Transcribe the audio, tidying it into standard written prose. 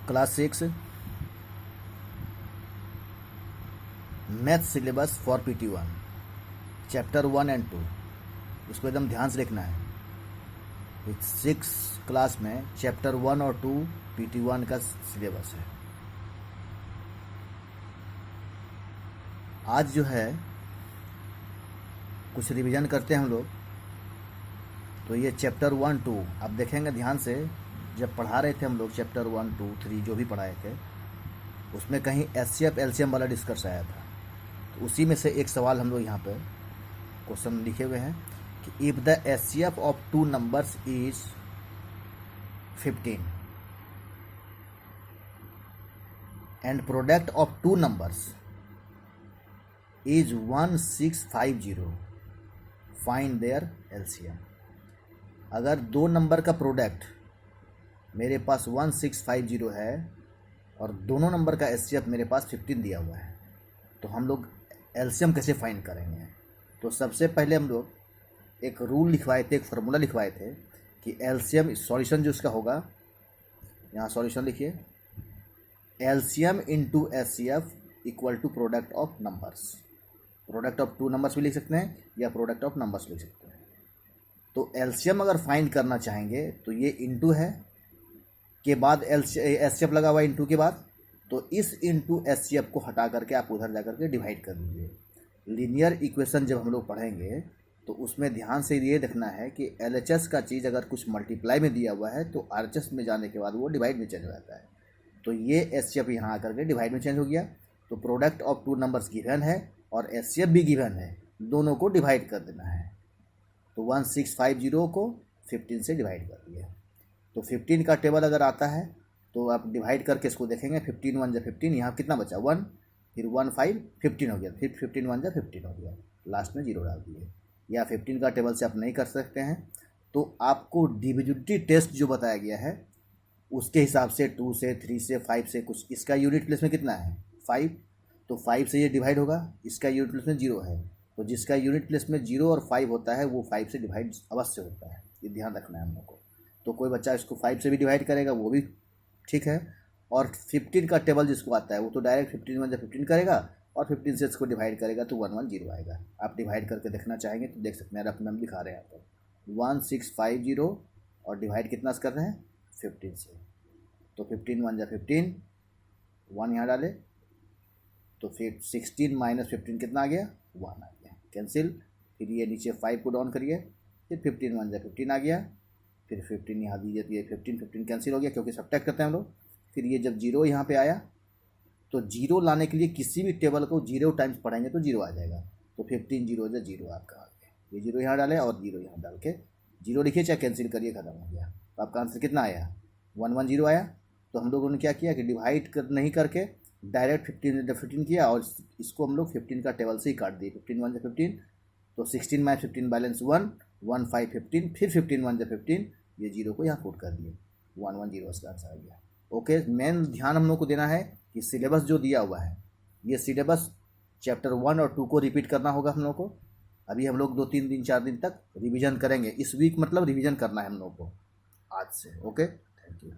Class 6 math syllabus for PT1 chapter 1 and 2, इसको एकदम ध्यान से लिखना है। इस 6 क्लास में चैप्टर 1 और 2 PT1 का सिलेबस है। आज जो है कुछ रिवीजन करते हैं हम लोग। तो ये चैप्टर 1 2 आप देखेंगे ध्यान से, जब पढ़ा रहे थे हम लोग चैप्टर 1 2 3 जो भी पढ़ाए थे, उसमें कहीं HCF LCM वाला डिस्कस आया था। तो उसी में से एक सवाल हम लोग यहाँ पे क्वेश्चन लिखे हुए हैं कि if the HCF of two numbers is 15 and product of two numbers is 1650, find their LCM। अगर दो नंबर का प्रोडक्ट मेरे पास 1650 है और दोनों नंबर का HCF मेरे पास 15 दिया हुआ है, तो हम लोग LCM कैसे फाइंड करेंगे? तो सबसे पहले हम लोग एक रूल लिखवाए थे, एक फार्मूला लिखवाए थे कि LCM सॉल्यूशन जो इसका होगा, यहाँ सॉल्यूशन लिखिए, LCM into HCF equal to product of numbers. Product of two numbers भी लिख सकते हैं या प्रोडक्ट ऑफ नंबर्स लिख सकते हैं। तो LCM अगर फाइंड करना चाहेंगे तो ये इंटू है के बाद HCF लगा हुआ इंटू के बाद, तो इस इंटू HCF को हटा करके आप उधर जा करके डिवाइड कर दीजिए। लीनियर इक्वेशन जब हम लोग पढ़ेंगे तो उसमें ध्यान से ये देखना है कि LHS का चीज़ अगर कुछ मल्टीप्लाई में दिया हुआ है तो RHS में जाने के बाद वो डिवाइड में चेंज हो जाता है। तो ये HCF यहाँ आकर के डिवाइड में चेंज हो गया। तो product of two numbers given है और HCF भी गिवन है, दोनों को डिवाइड कर देना है। तो 1650 को 15 से डिवाइड कर दिए। तो 15 का टेबल अगर आता है तो आप डिवाइड करके इसको देखेंगे, 15 1 जा 15, यहाँ कितना बचा 1, फिर 1 5 15 हो गया, फिर 15 1 जा 15 हो गया, लास्ट में 0 डाल दिए। या 15 का टेबल से आप नहीं कर सकते हैं तो आपको डिविजिबिलिटी टेस्ट जो बताया गया है उसके हिसाब से 2 से 3 से 5 से कुछ, इसका यूनिट प्लेस में कितना है 5, तो 5 से ये डिवाइड होगा, इसका यूनिट प्लेस में 0 है, तो जिसका यूनिट प्लेस में 0 और 5 होता है वो 5 से डिवाइड अवश्य होता है। ये ध्यान रखना है हम लोग को। तो कोई बच्चा इसको 5 से भी डिवाइड करेगा वो भी ठीक है, और 15 का टेबल जिसको आता है वो तो डायरेक्ट 15 1 जा 15 करेगा और 15 से इसको डिवाइड करेगा तो 1 1 0 आएगा। आप डिवाइड करके देखना चाहेंगे तो देख सकते हैं, रफ में दिखा रहे हैं यहाँ पर 1650 और डिवाइड कितना से कर रहे हैं 15 से। तो 15 1 जा 15, 1 यहाँ डाले तो फिर 16 माइनस 15 कितना आ गया 1 आ गया, कैंसिल। फिर ये नीचे 5 को डाउन करिए, फिर 15 1 जा 15 आ गया, फिर 15 यहाँ दीजिए तो ये 15 कैंसिल हो गया क्योंकि सब्ट्रैक्ट करते हैं हम लोग। फिर ये जब 0 यहाँ पे आया तो 0 लाने के लिए किसी भी टेबल को 0 टाइम्स पढ़ेंगे तो 0 आ जाएगा। तो 15 0 जा 0 आपका आ गया, ये 0 यहाँ डाले और 0 यहाँ डाल के 0 लिखिए चाहे कैंसिल करिए, खत्म हो गया। तो आपका आंसर कितना आया 1 1 0 आया। तो हम लोगों ने क्या किया कि डिवाइड नहीं करके डायरेक्ट 15 किया और इसको हम लोग 15 का टेबल से ही काट दिए, 15 1 जा 15, तो 16 माइनस 15 बैलेंस 1 1 5 15, फिर 15 1 जा 15, ये 0 को यहाँ पुट कर दिए, 1 1 0 इसका आंसर आ गया। ओके, मेन ध्यान हम लोग को देना है कि सिलेबस जो दिया हुआ है ये सिलेबस चैप्टर 1 और 2 को रिपीट करना होगा हम लोग को। अभी हम लोग 2-3 दिन 4 दिन तक रिवीजन करेंगे, इस वीक मतलब रिवीजन करना है हम लोग को आज से। Okay, thank you.